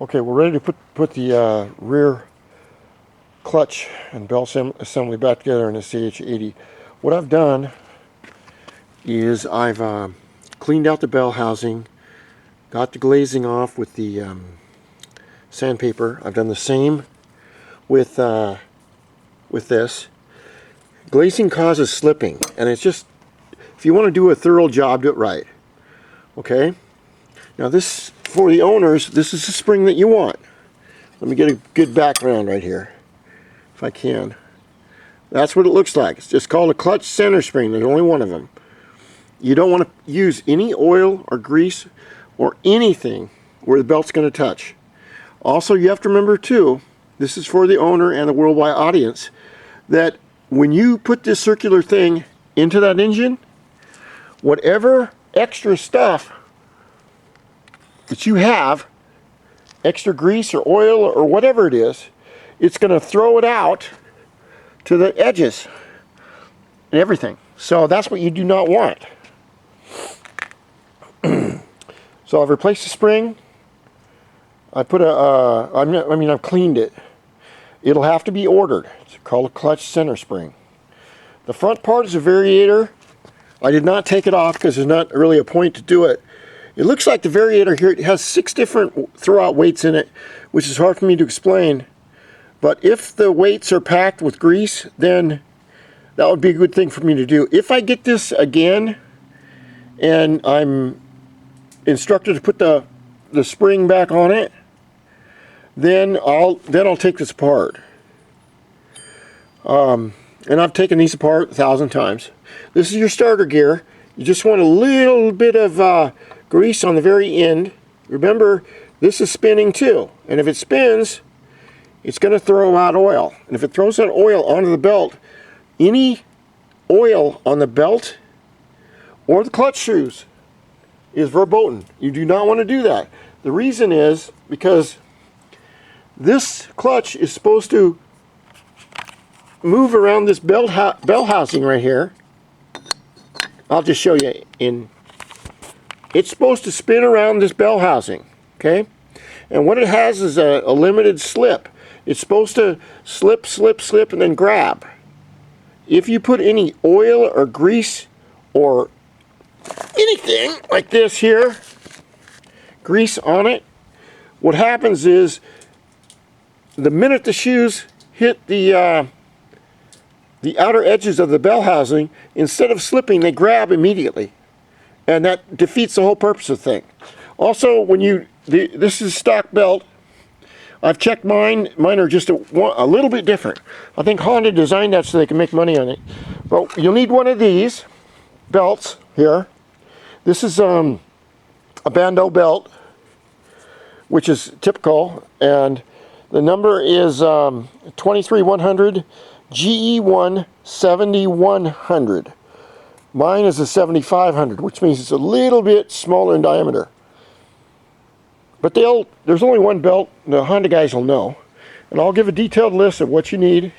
Okay, we're ready to put the rear clutch and bell assembly back together in the CH80. What I've done is I've cleaned out the bell housing, got the glazing off with the sandpaper. I've done the same with this. Glazing causes slipping, and it's just, if you want to do a thorough job, do it right. Okay? Now this, for the owners, this is the spring that you want. Let me get a good background right here, if I can. That's what it looks like. It's just called a clutch center spring. There's only one of them. You don't want to use any oil or grease or anything where the belt's going to touch. Also, you have to remember too, this is for the owner and the worldwide audience, that when you put this circular thing into that engine, whatever extra stuff that you have, extra grease or oil or whatever it is, it's going to throw it out to the edges and everything. So that's what you do not want. So I've replaced the spring. I put I've cleaned it. It'll have to be ordered. It's called a clutch center spring. The front part is a Variator. I did not take it off because there's not really a point to do it. It looks like the Variator here, it has 6 different throwout weights in it, which is hard for me to explain. But if the weights are packed with grease, then that would be a good thing for me to do. If I get this again, and I'm instructed to put the spring back on it, then I'll take this apart. And I've taken these apart 1,000 times. This is your starter gear. You just want a little bit of grease on the very end. Remember, this is spinning too, and if it spins, it's going to throw out oil. And if it throws that oil onto the belt, any oil on the belt or the clutch shoes is verboten. You do not want to do that. The reason is because this clutch is supposed to move around this bell housing right here. I'll just show you in. It's supposed to spin around this bell housing, okay? And what it has is a limited slip. It's supposed to slip, slip, slip, and then grab. If you put any oil or grease or anything like this here, grease on it, what happens is the minute the shoes hit the outer edges of the bell housing, instead of slipping, they grab immediately. And that defeats the whole purpose of the thing. Also, when this is stock belt. I've checked mine. Mine are just a little bit different. I think Honda designed that so they can make money on it. But you'll need one of these belts here. This is a bandeau belt, which is typical, and the number is 23100 GE1 7100. Mine is a 7500, which means it's a little bit smaller in diameter. But there's only one belt, the Honda guys will know. And I'll give a detailed list of what you need,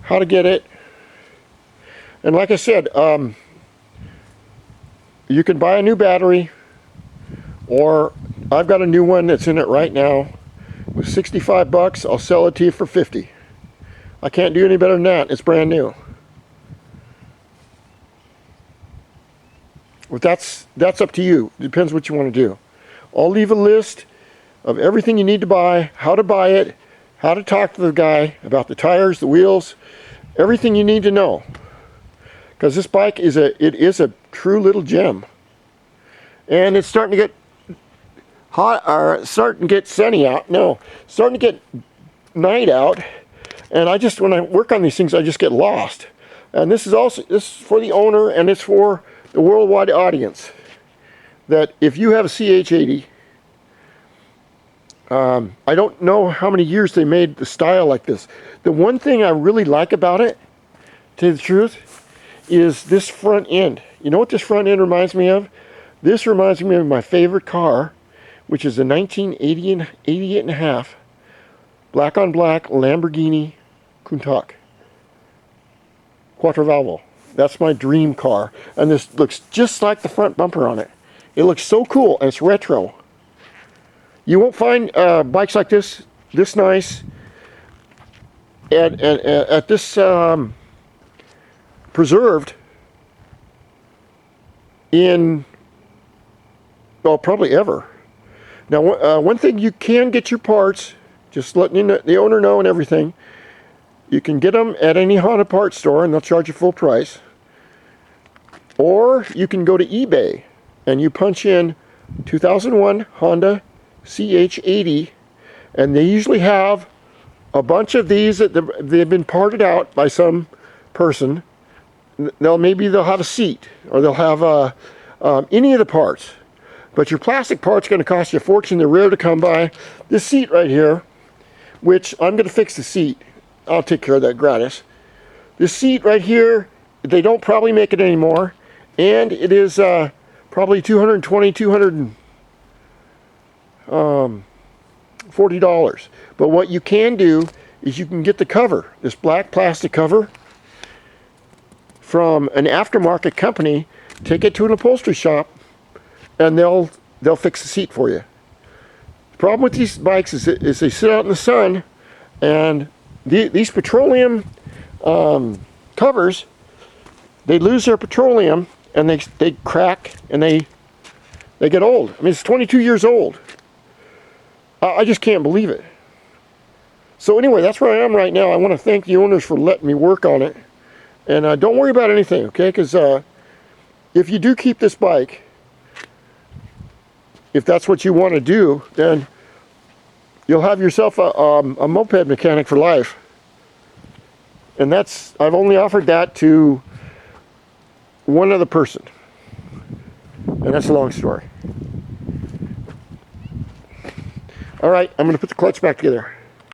how to get it. And like I said, you can buy a new battery, or I've got a new one that's in it right now. With 65 bucks, I'll sell it to you for 50. I can't do any better than that. It's brand new. But that's up to you. Depends what you want to do. I'll leave a list of everything you need to buy, how to buy it, how to talk to the guy about the tires, the wheels, everything you need to know. Because this bike is a true little gem. And it's starting to get hot, or starting to get sunny out. No, starting to get night out. And when I work on these things, I just get lost. And this is for the owner, and it's for the worldwide audience. That if you have a CH80, I don't know how many years they made the style like this. The one thing I really like about it, to tell you the truth, is this front end. You know what this front end reminds me of? This reminds me of my favorite car, which is a 1988 and a half black on black Lamborghini Countach Quattrovalvo. That's my dream car, and this looks just like the front bumper on it. It looks so cool, and it's retro. You won't find bikes like this nice at this preserved in, well, probably ever. Now, one thing you can get your parts, just letting the owner know and everything, you can get them at any Honda parts store and they'll charge you full price. Or you can go to eBay and you punch in 2001 Honda CH80, and they usually have a bunch of these that they've been parted out by some person. Maybe they'll have a seat, or they'll have any of the parts. But your plastic part's going to cost you a fortune. They're rare to come by. This seat right here, which I'm going to fix the seat. I'll take care of that gratis. This seat right here, they don't probably make it anymore. And it is probably $220, $240. But what you can do is you can get the cover, this black plastic cover, from an aftermarket company, take it to an upholstery shop, and they'll fix the seat for you. The problem with these bikes is they sit out in the sun, and these petroleum covers, they lose their petroleum, and they crack, and they get old. I mean, it's 22 years old. I just can't believe it. So anyway, that's where I am right now. I want to thank the owners for letting me work on it. And don't worry about anything, okay? Because if you do keep this bike, if that's what you want to do, then you'll have yourself a moped mechanic for life. And I've only offered that to one other person. And that's a long story. All right, I'm going to put the clutch back together.